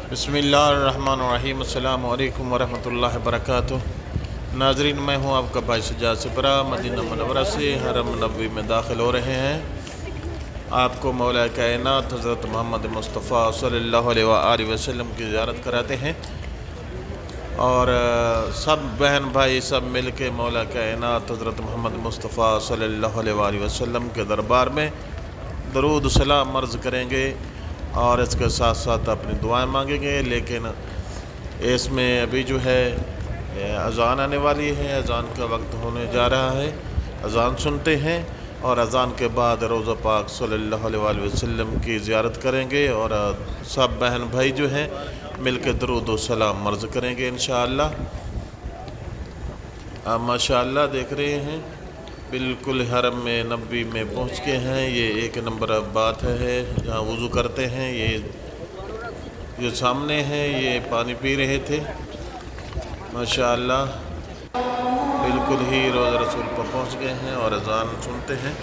बिस्मिल्लाहिर्रहमानिर्रहीम। अस्सलामु अलैकुम वरहमतुल्लाहि वबरकातुह। नाज़रीन, मैं हूँ आपका भाई सज्जाद सिपरा मदीना मुनव्वरा से हरम नबवी में दाखिल हो रहे हैं। आपको मौला कायनात हज़रत मोहम्मद मुस्तफ़ा सल्लल्लाहु अलैहि वसल्लम की ज़ियारत कराते हैं और सब बहन भाई सब मिल के मौला कायनात हज़रत मोहम्मद मुस्तफ़ा सल्लल्लाहु अलैहि वसल्लम के दरबार में दरूद सलाम अर्ज़ करेंगे और इसके साथ साथ अपनी दुआएं मांगेंगे। लेकिन इसमें अभी जो है अज़ान आने वाली है, अज़ान का वक्त होने जा रहा है। अज़ान सुनते हैं और अज़ान के बाद रोज़ा पाक सल्लल्लाहु अलैहि वसल्लम की ज़ियारत करेंगे और सब बहन भाई जो हैं मिल के दरूद सलाम अर्ज़ करेंगे इंशाअल्लाह। आप माशाअल्लाह देख रहे हैं बिल्कुल हरम में नबी में पहुंच के हैं। ये एक नंबर बात है जहाँ वज़ू करते हैं। ये जो सामने है ये पानी पी रहे थे माशाअल्लाह। बिल्कुल ही रोज़ा रसूल पर पहुंच गए हैं और अज़ान सुनते हैं।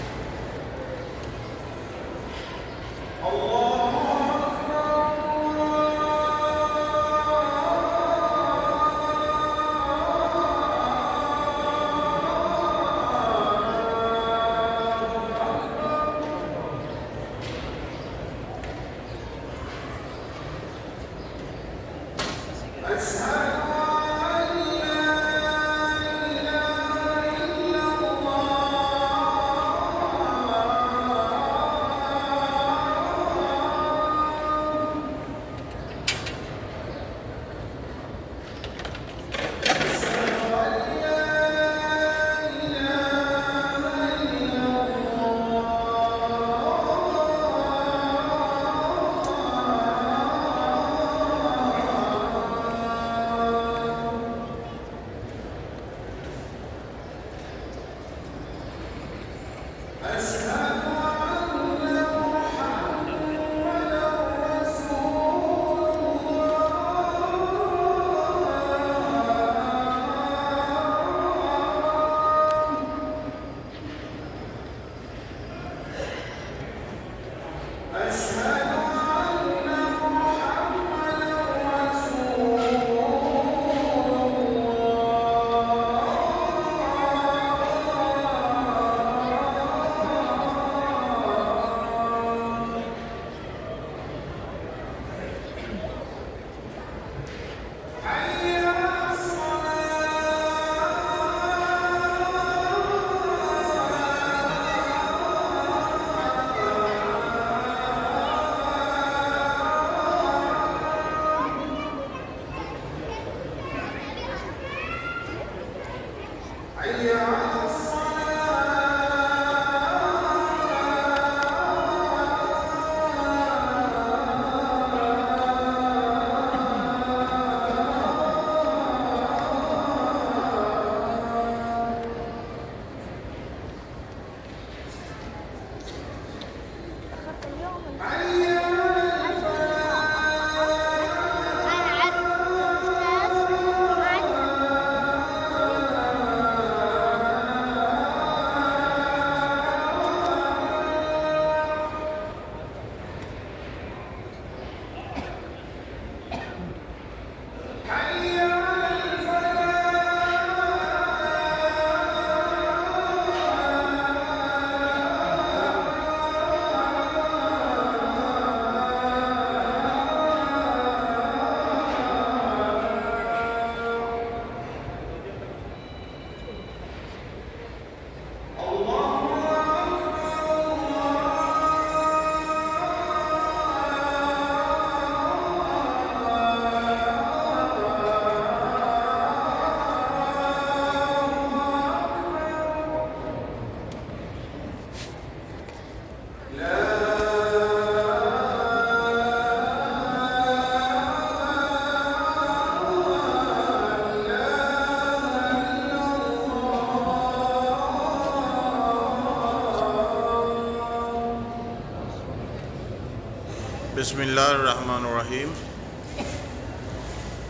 बिस्मिल्लाहिर्रहमानिर्रहीम।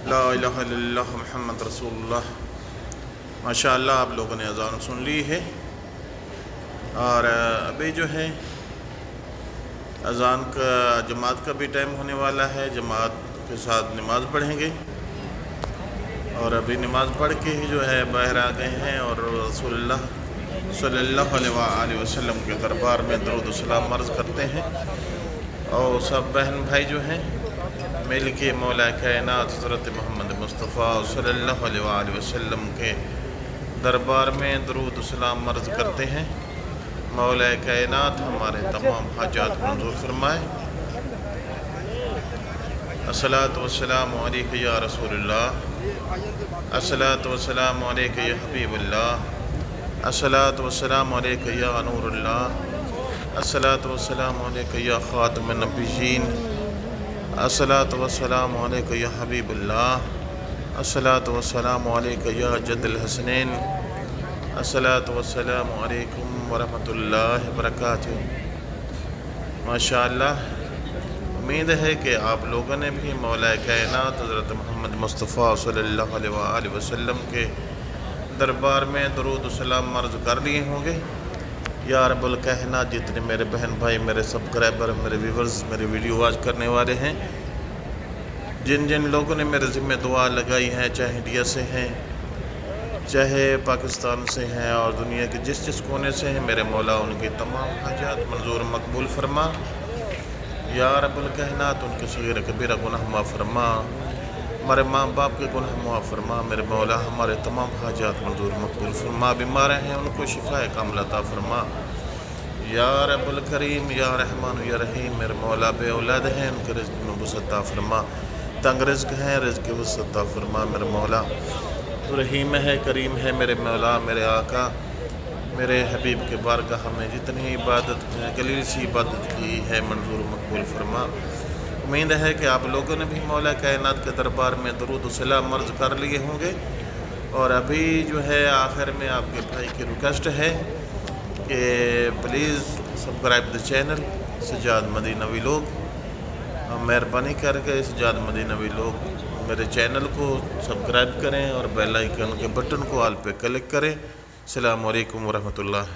ला इलाहा इल्लल्लाह मुहम्मद रसूलुल्लाह। माशाअल्लाह आप लोगों ने अज़ान सुन ली है और अभी जो है अज़ान का जमात का भी टाइम होने वाला है। जमात के साथ नमाज़ पढ़ेंगे। और अभी नमाज़ पढ़ के ही जो है बाहर आ गए हैं और रसूलुल्लाह सल्लल्लाहु अलैहि वसल्लम के दरबार में दरूद सलाम अर्ज़ करते हैं। और सब बहन भाई जो हैं मिल के मौला कायनात हज़रत मोहम्मद मुस्तफ़ा सल्लल्लाहु अलैहि वसल्लम के दरबार में दरूद सलाम अर्ज़ करते हैं। मौला कायनात हमारे तमाम हाजात मंजूर फरमाए। अस्सलातु वस्सलामु अलैका या रसूलल्लाह, अस्सलातु वस्सलामु अलैका या हबीबल्लाह, अस्सलातु वस्सलामु अलैका या नूरुल्लाह, अस्सलातु वस्सलामु अलैका या खातिमुन नबिय्यीन, अस्सलातु वस्सलामु अलैका या हबीबल्लाह, अस्सलातु वस्सलामु अलैका या जद्दल हसनैन, अस्सलातु वस्सलामु अलैकुम वरहमतुल्लाहि वबरकातुहू। माशाअल्लाह, उम्मीद है कि आप लोगों ने भी मौला कायनात हज़रत मोहम्मद मुस्तफ़ा सल्लल्लाहु अलैहि वसल्लम के दरबार में दरूद सलाम अर्ज़ कर लिए होंगे। या रब्बुल कायनात, जितने मेरे बहन भाई, मेरे सब्सक्राइबर, मेरे व्यूवर्स, मेरे वीडियो वॉच करने वाले हैं, जिन जिन लोगों ने मेरे ज़िम्मे दुआ लगाई है, चाहे इंडिया से हैं, चाहे पाकिस्तान से हैं और दुनिया के जिस जिस कोने से हैं, मेरे मौला उनकी तमाम हाजात मंजूर मकबूल फरमा। या रब्बुल कायनात, उनके सगीर कबीरा गुनाह माफ़ फरमा, हमारे माँ बाप के गुनाह माफ़ फरमा। मेरे मौला हमारे तमाम हाजात मंजूर मकबूल फरमा। बीमार हैं उनको शिफाए कामिला अता फरमा। या रब्बुल करीम, या रहमान, या रहीम, मेरे मौला बे औलाद हैं, उनके रिज़्क़ में वसअत अता फरमा। तंग रिज़्क़ हैं, रिज़्क़ की वसअत अता फरमा। मेरे मौला तो रहीम है, करीम है। मेरे मौला, मेरे आका, मेरे हबीब के बारगाह में जितनी इबादत कलील सी इबादत की है मंजूर मकबूल फरमा। उम्मीद है कि आप लोगों ने भी मौला कायनात के दरबार में दरूद सलाम अर्ज़ कर लिए होंगे। और अभी जो है आखिर में आपके भाई की रिक्वेस्ट है कि please subscribe the channel Sajjad Madinvi लोग। मेहरबानी करके सज्जाद मदीनवी लोग मेरे चैनल को सब्सक्राइब करें और बेल आइकन के बटन को ऑल पे क्लिक करें। अस्सलामु अलैकुम वरहमतुल्लाह।